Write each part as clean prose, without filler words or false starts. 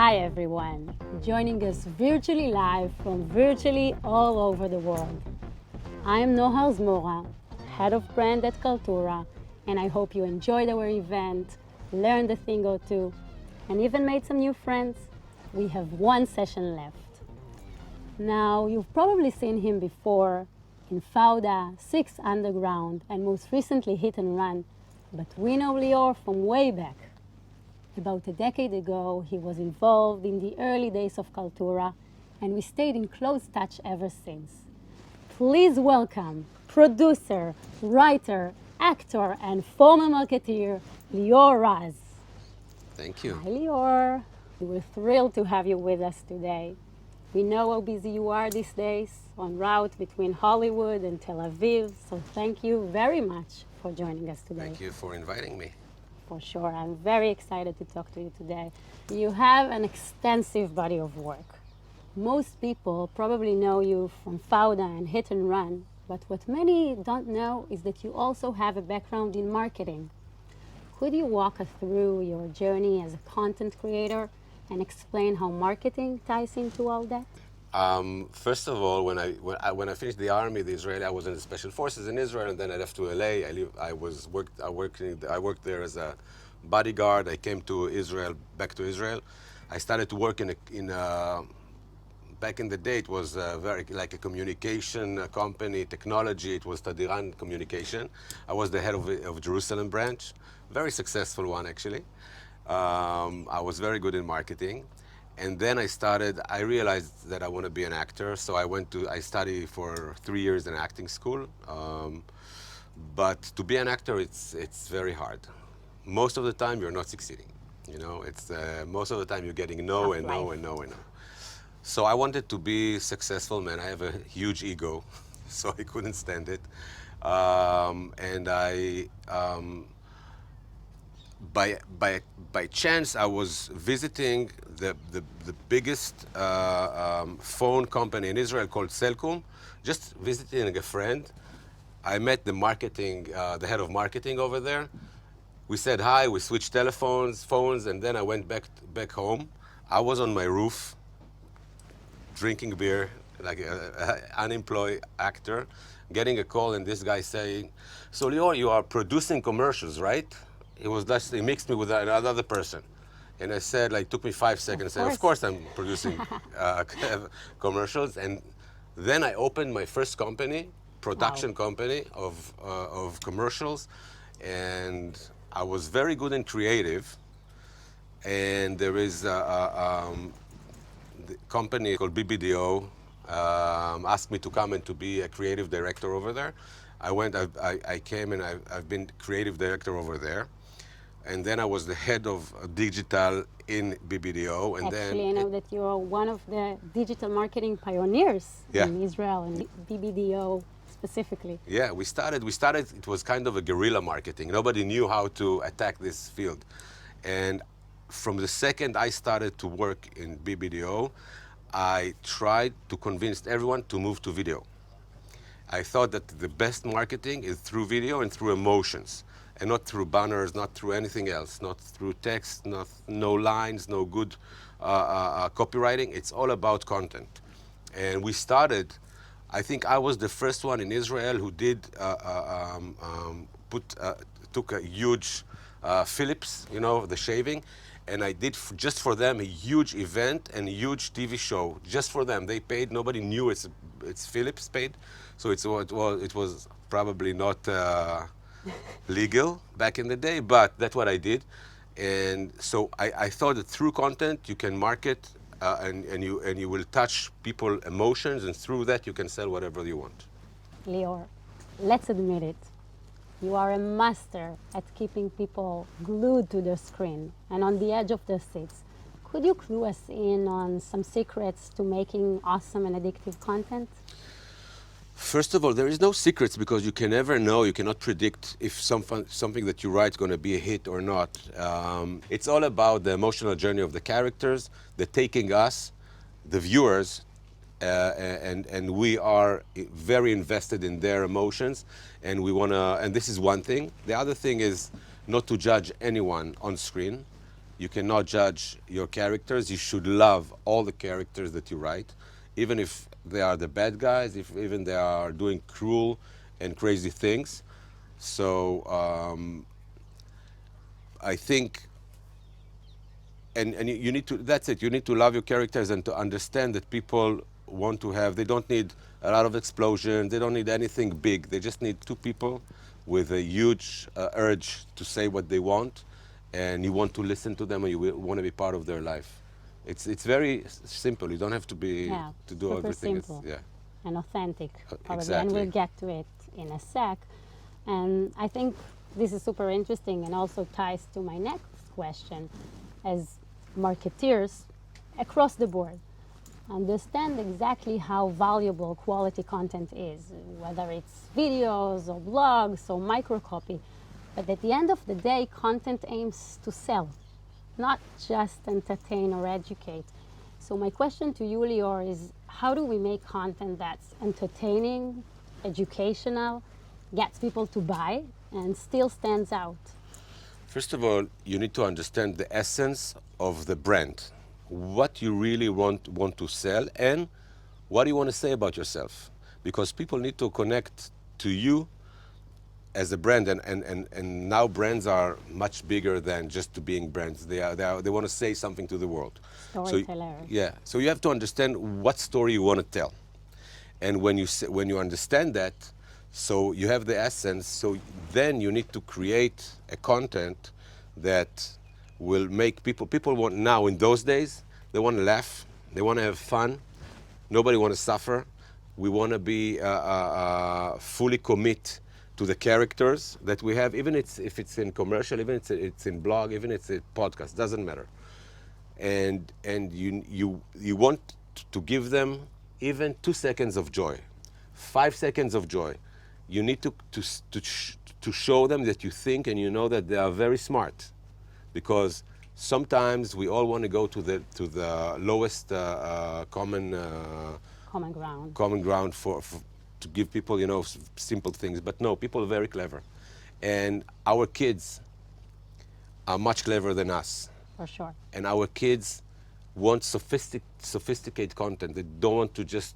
Hi everyone, joining us virtually live from virtually all over the world. I'm Noha Zmora, head of brand at Kaltura, and I hope you enjoyed our event, learned a thing or two, and even made some new friends. We have one session left. Now, you've probably seen him before in Fauda, Six Underground, and most recently Hit and Run, but we know Lior from way back. About a decade ago, he was involved in the early days of Kaltura, and we stayed in close touch ever since. Please welcome producer, writer, actor, and former marketeer, Lior Raz. Thank you. Hi, Lior. We're thrilled to have you with us today. We know how busy you are these days, en route between Hollywood and Tel Aviv, so thank you very much for joining us today. Thank you for inviting me. For sure. I'm very excited to talk to you today. You have an extensive body of work. Most people probably know you from Fauda and Hit and Run, but what many don't know is that you also have a background in marketing. Could you walk us through your journey as a content creator and explain how marketing ties into all that? First of all, when I finished the army, the Israeli, I was in the special forces in Israel, and then I left to LA. I worked there as a bodyguard. I came to Israel, back to Israel. I started to work back in the day. It was very like a communication company, technology. It was Tadiran Communication. I was the head of Jerusalem branch, very successful one actually. I was very good in marketing. And then I realized that I want to be an actor, so I studied for 3 years in acting school. But to be an actor, it's very hard. Most of the time, you're not succeeding. You know, most of the time you're getting no and no and no and no. So I wanted to be successful, man. I have a huge ego, so I couldn't stand it. By chance, I was visiting the biggest phone company in Israel called Cellcom, just visiting a friend. I met the head of marketing over there. We said hi, we switched phones, and then I went back home. I was on my roof, drinking beer, like an unemployed actor, getting a call, and this guy saying, "So Lior, you are producing commercials, right?" He mixed me with another person. And I said, took me 5 seconds. Of course I'm producing commercials. And then I opened my first production company of commercials. And I was very good in creative. And there is the company called BBDO asked me to come and to be a creative director over there. I came and I've been creative director over there. And then I was the head of digital in BBDO. And Actually, I know that you're one of the digital marketing pioneers in Israel and BBDO specifically. Yeah, we started, it was kind of a guerrilla marketing. Nobody knew how to attack this field. And from the second I started to work in BBDO, I tried to convince everyone to move to video. I thought that the best marketing is through video and through emotions. And not through banners, not through anything else, not through text, no lines, no good copywriting. It's all about content. And we started, I think I was the first one in Israel who took a huge Philips, the shaving, and I did just for them a huge event and a huge TV show, just for them. They paid, nobody knew it's Philips paid, so it was probably not legal back in the day, but that's what I did. And so I thought that through content you can market and you will touch people's emotions, and through that you can sell whatever you want. Lior, let's admit it. You are a master at keeping people glued to the screen and on the edge of their seats. Could you clue us in on some secrets to making awesome and addictive content? First of all, there is no secrets because you can never know, you cannot predict if something that you write is going to be a hit or not. It's all about the emotional journey of the characters, the taking us, the viewers, and we are very invested in their emotions, and and this is one thing. The other thing is not to judge anyone on screen. You cannot judge your characters. You should love all the characters that you write, even if they are the bad guys, if even they are doing cruel and crazy things. So I think, and you need to, that's it, you need to love your characters and to understand that people want to have, they don't need a lot of explosion, they don't need anything big, they just need two people with a huge urge to say what they want, and you want to listen to them and you want to be part of their life. It's very simple, you don't have to be, Yeah, to do super everything. simple. Yeah, And authentic, probably. exactly. And we'll get to it in a sec. And I think this is super interesting and also ties to my next question. As marketeers across the board, understand exactly how valuable quality content is, whether it's videos or blogs or microcopy. But at the end of the day, content aims to sell, not just entertain or educate. So my question to you, Lior, is how do we make content that's entertaining, educational, gets people to buy, and still stands out? First of all, you need to understand the essence of the brand, what you really want to sell, and what do you want to say about yourself. Because people need to connect to you as a brand, and now brands are much bigger than just to being brands. They want to say something to the world. So Storytellers. yeah, so you have to understand what story you want to tell, and when you understand that, so you have the essence. So then you need to create a content that will make people want, now in those days they want to laugh, they want to have fun, nobody want to suffer. We want to be fully commit to the characters that we have, even if it's in commercial, even if it's in blog, even if it's a podcast, doesn't matter. And you want to give them even 2 seconds of joy, 5 seconds of joy. You need to show them that you think and you know that they are very smart, because sometimes we all want to go to the lowest Common ground. common ground for to give people, simple things. But no, people are very clever, and our kids are much cleverer than us. For sure. And our kids want sophisticated content. They don't want to just,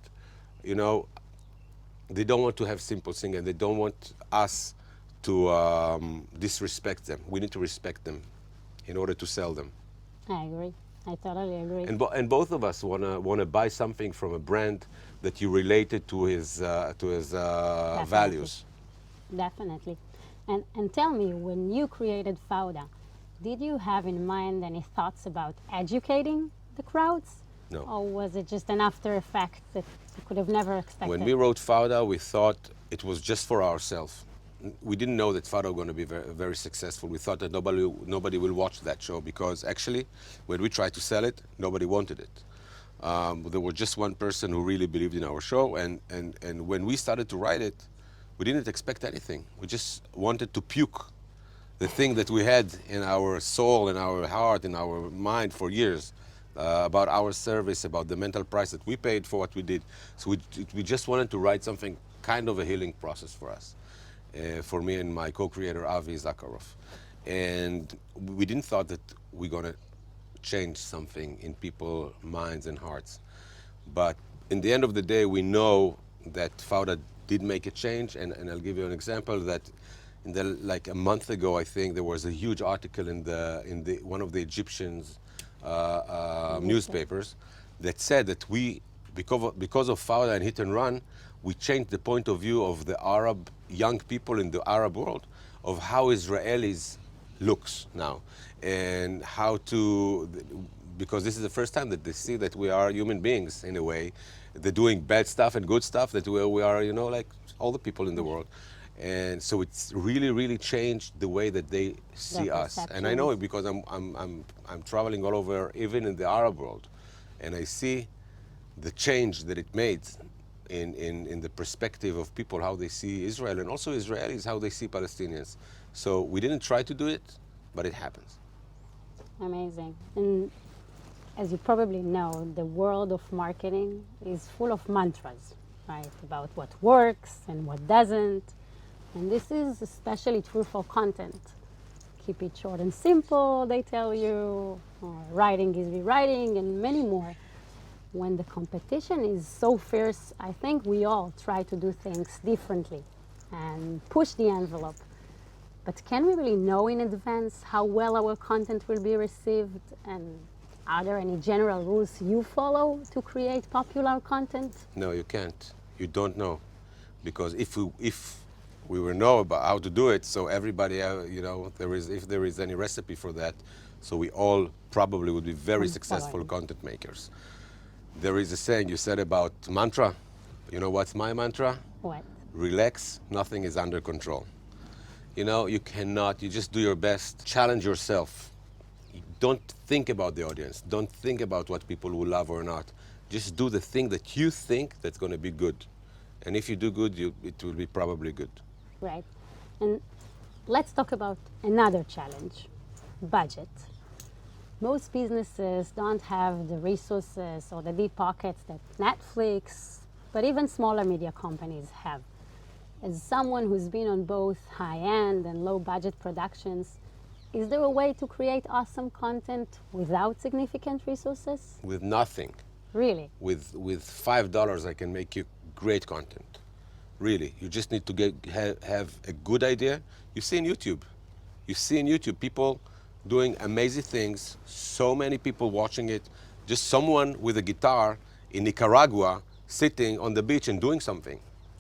they don't want to have simple things, and they don't want us to disrespect them. We need to respect them in order to sell them. I agree. I totally agree. And both of us wanna buy something from a brand that you related to his values. Definitely. And tell me, when you created Fauda, did you have in mind any thoughts about educating the crowds? No. Or was it just an after effect that you could have never expected? When we wrote Fauda, we thought it was just for ourselves. We didn't know that Fauda was going to be very, very successful. We thought that nobody will watch that show, because actually, when we tried to sell it, nobody wanted it. There was just one person who really believed in our show, and when we started to write it, we didn't expect anything. We just wanted to puke the thing that we had in our soul, in our heart, in our mind for years, about our service, about the mental price that we paid for what we did. So we just wanted to write something kind of a healing process for us, for me and my co-creator Avi Zakharov. And we didn't thought that we're gonna change something in people's minds and hearts. But in the end of the day, we know that Fauda did make a change, and I'll give you an example that like a month ago, I think there was a huge article in one of the Egyptians newspapers that said that because of Fauda and Hit and Run, we changed the point of view of the Arab young people in the Arab world of how Israelis looks now, and how to, because this is the first time that they see that we are human beings in a way. They're doing bad stuff and good stuff, that we are, like all the people in the world. And so it's really, really changed the way that they see us. And I know it because I'm traveling all over, even in the Arab world, and I see the change that it made in the perspective of people, how they see Israel, and also Israelis, how they see Palestinians. So we didn't try to do it, but it happens. Amazing. And as you probably know, the world of marketing is full of mantras, right? About what works and what doesn't. And this is especially true for content. keep it short and simple, they tell you, or writing is rewriting, and many more. When the competition is so fierce, I think we all try to do things differently and push the envelope. But can we really know in advance how well our content will be received? And are there any general rules you follow to create popular content? No, you can't. You don't know, because if we were know about how to do it, so everybody, if there is any recipe for that, so we all probably would be very successful content makers. There is a saying you said about mantra. You know what's my mantra? What? Relax, nothing is under control. You cannot, you just do your best, challenge yourself. Don't think about the audience. Don't think about what people will love or not. Just do the thing that you think that's going to be good. And if you do good, it will be probably good. Right. And let's talk about another challenge, budget. Most businesses don't have the resources or the deep pockets that Netflix, but even smaller media companies have. As someone who's been on both high-end and low-budget productions, is there a way to create awesome content without significant resources? With nothing. Really? With $5, I can make you great content. Really. You just need to have a good idea. You see in YouTube people doing amazing things, so many people watching it, just someone with a guitar in Nicaragua sitting on the beach and doing something.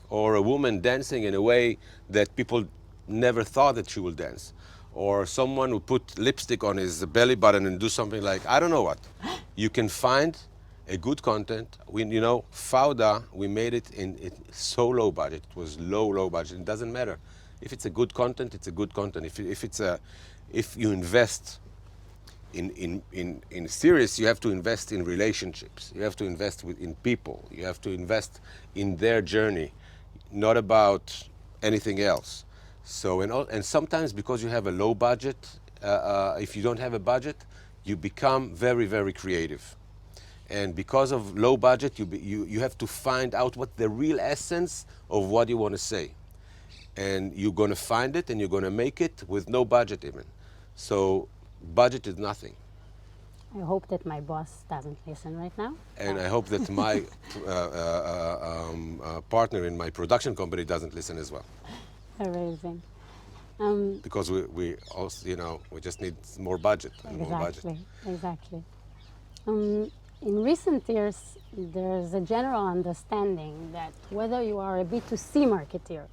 Or a woman dancing in a way that people never thought that she will dance. Or someone who put lipstick on his belly button and do something like, I don't know what. You can find a good content. Fauda, we made it in so low budget. It was low budget. It doesn't matter. If it's a good content, it's a good content. If you invest in series, you have to invest in relationships. You have to invest in people. You have to invest in their journey, not about anything else. So, and sometimes because you have a low budget, if you don't have a budget, you become very, very creative. And because of low budget, you have to find out what the real essence of what you want to say. And you're going to find it, and you're going to make it with no budget even. So budget is nothing. I hope that my boss doesn't listen right now. And I hope that my partner in my production company doesn't listen as well. Amazing. Because we also, we just need more budget. Exactly. In recent years, there's a general understanding that whether you are a B2C marketeer,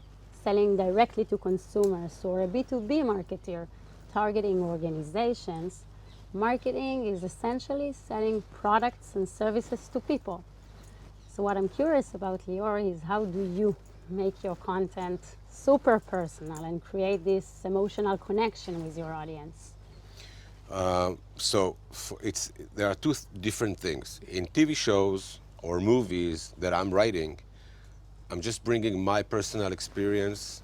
selling directly to consumers, or a B2B marketeer, targeting organizations, marketing is essentially selling products and services to people. So what I'm curious about, Lior, is how do you make your content super personal and create this emotional connection with your audience? There are two different things. In TV shows or movies that I'm writing, I'm just bringing my personal experience,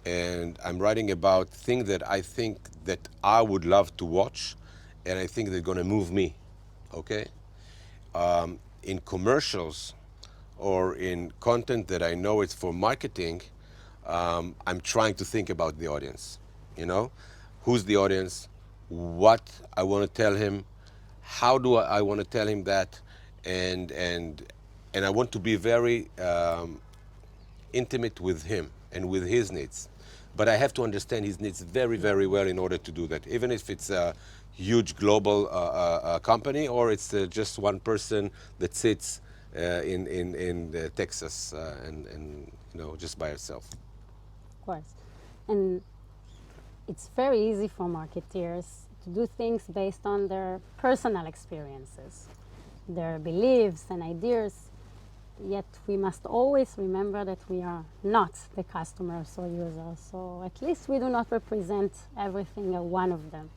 and I'm writing about things that I think that I would love to watch, and I think they're going to move me, okay? In commercials or in content that I know it's for marketing, I'm trying to think about the audience, Who's the audience? What I want to tell him? How do I want to tell him that? And I want to be very intimate with him and with his needs. But I have to understand his needs very, very well in order to do that, even if it's a huge global company or it's just one person that sits in Texas and just by herself. Of course. And it's very easy for marketeers to do things based on their personal experiences, their beliefs and ideas. Yet we must always remember that we are not the customers or users, so at least we do not represent everything or one of them.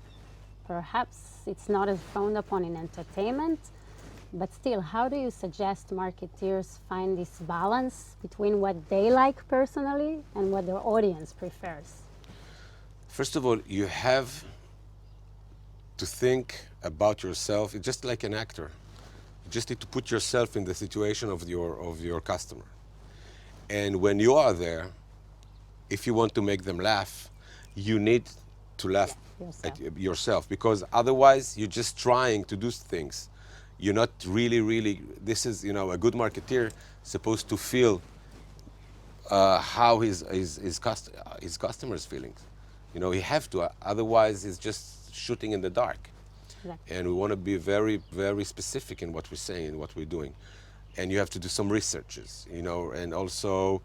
Perhaps it's not as frowned upon in entertainment, but still, how do you suggest marketeers find this balance between what they like personally and what their audience prefers? First of all, you have to think about yourself. It's just like an actor. You just need to put yourself in the situation of your customer. And when you are there, if you want to make them laugh, you need to laugh Yourself. at yourself, because otherwise you're just trying to do things. You're not really. This is, a good marketeer supposed to feel how his customers' feelings. He have to. Otherwise, he's just shooting in the dark. Exactly. And we want to be very specific in what we're saying and what we're doing. And you have to do some researches, and also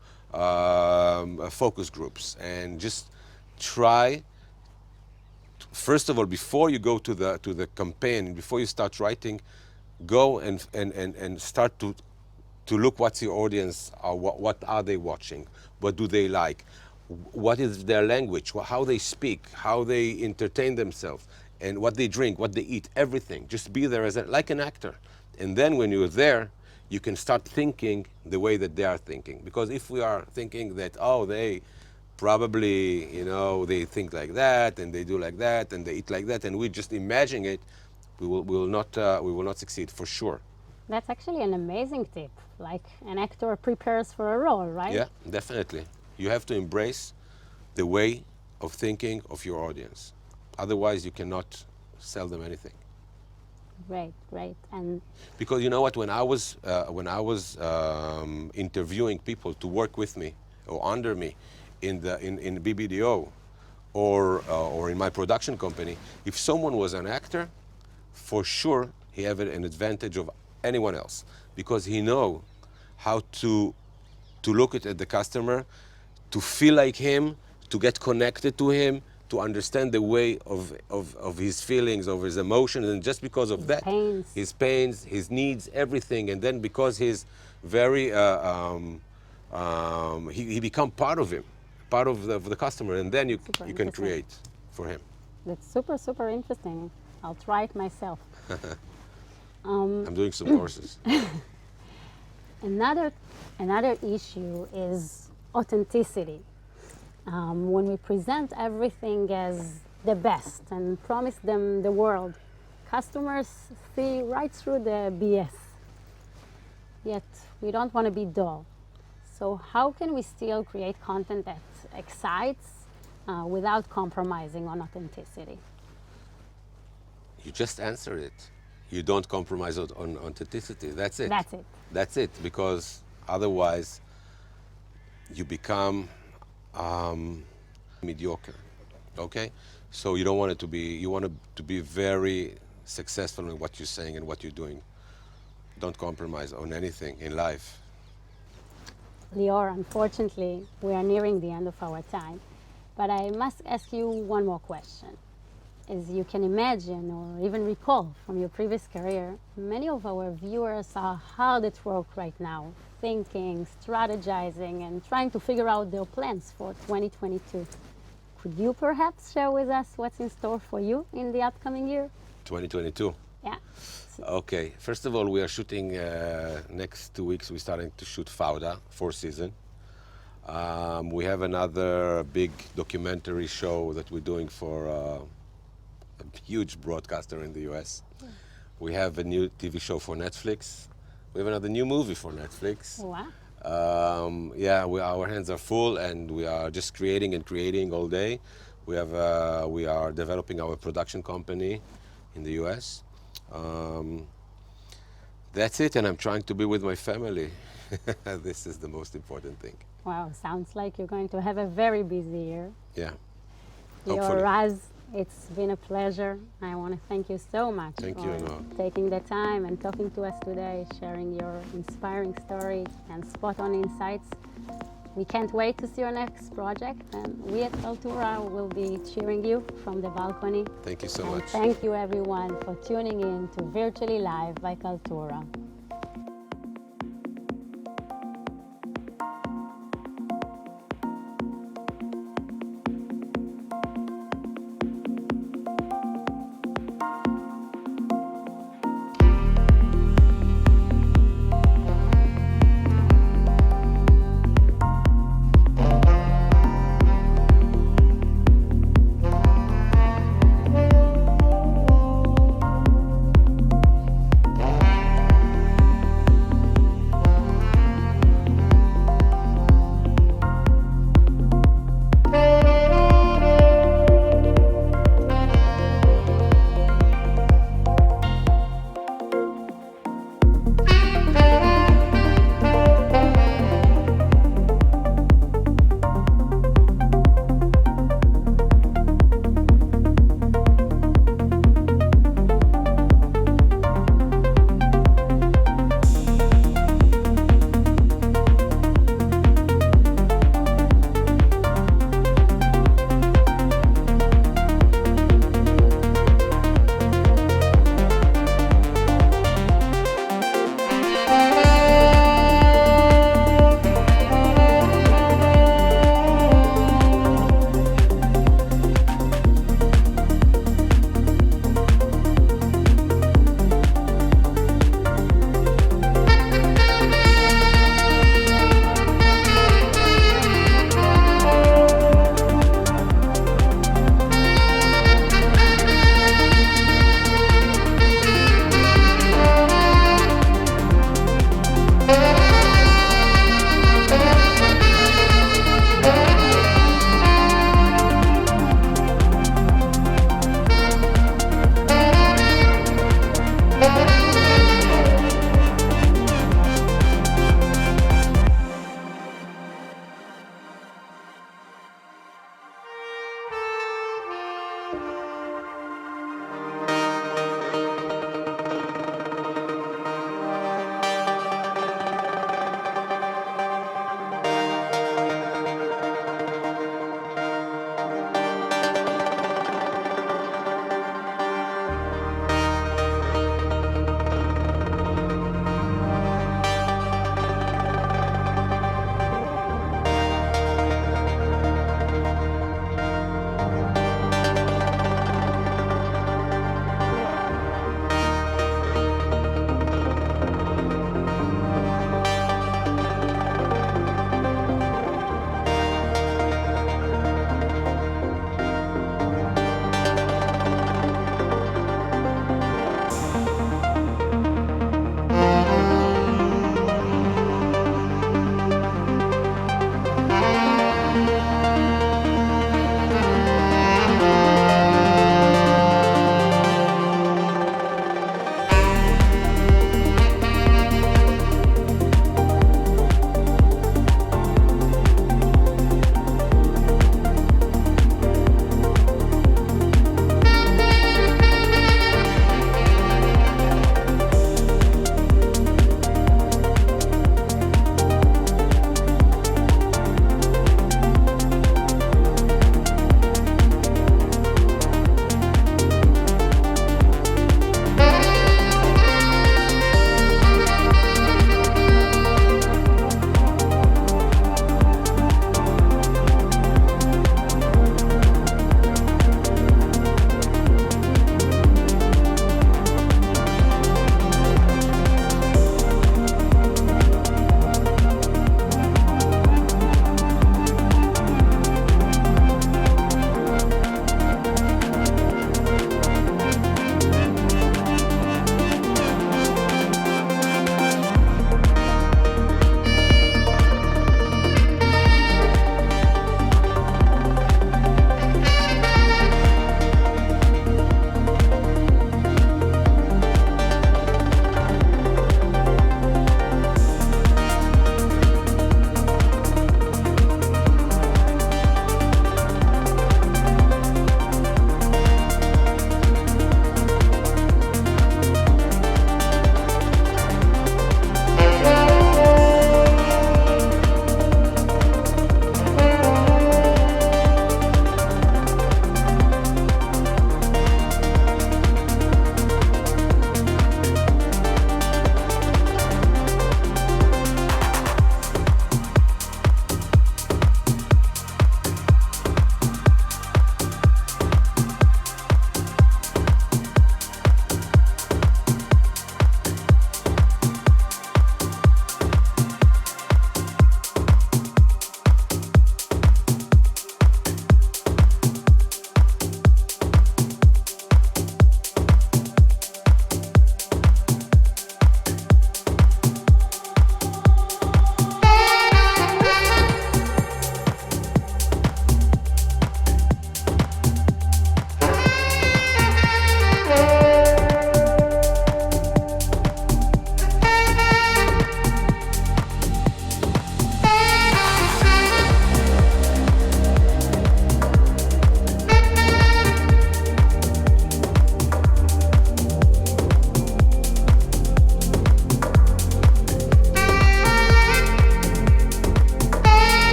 focus groups, and just try. First of all, before you go to the campaign, before you start writing, go and start to look what's your audience, what are they watching, what do they like, what is their language, how they speak, how they entertain themselves, and what they drink, what they eat, everything. Just be there like an actor. And then when you're there, you can start thinking the way that they are thinking. Because if we are thinking that, they probably, they think like that, and they do like that, and they eat like that, and we just imagine it, we will not succeed for sure. That's actually an amazing tip. Like an actor prepares for a role, right? Yeah, definitely. You have to embrace the way of thinking of your audience. Otherwise, you cannot sell them anything. Great. And Because you know what? When I was interviewing people to work with me or under me in BBDO or in my production company, if someone was an actor, for sure he have an advantage of anyone else, because he know how to look at the customer, to feel like him, to get connected to him, to understand the way of his feelings, of his emotions, and just because of that, his pains, his needs, everything, and then because he's very, he become part of him, part of the customer, and then you can create for him. That's super interesting. I'll try it myself. I'm doing some courses. Another issue is authenticity. When we present everything as the best and promise them the world, customers see right through the BS. Yet we don't want to be dull. So how can we still create content that excites without compromising on authenticity? You just answered it. You don't compromise on authenticity. That's it. That's it, because otherwise you become mediocre. Okay? So you don't want it to be, you want it to be very successful in what you're saying and what you're doing. Don't compromise on anything in life. Lior, unfortunately, we are nearing the end of our time, but I must ask you one more question. As you can imagine or even recall from your previous career, many of our viewers are hard at work right now, thinking, strategizing, and trying to figure out their plans for 2022. Could you perhaps share with us what's in store for you in the upcoming year? 2022. Yeah. Okay. First of all, we are shooting next 2 weeks. We're starting to shoot Fauda, 4th season. We have another big documentary show that we're doing for a huge broadcaster in the US. Yeah. We have a new TV show for Netflix. We have another new movie for Netflix. Wow. Our hands are full, and we are just creating all day. We are developing our production company in the US. That's it, and I'm trying to be with my family. This is the most important thing. Wow, sounds like you're going to have a very busy year. Yeah. Lior Raz, it's been a pleasure. I want to thank you so much for taking the time and talking to us today, sharing your inspiring story and spot-on insights. We can't wait to see your next project, and we at Kaltura will be cheering you from the balcony. Thank you so much. Thank you everyone for tuning in to Virtually Live by Kaltura.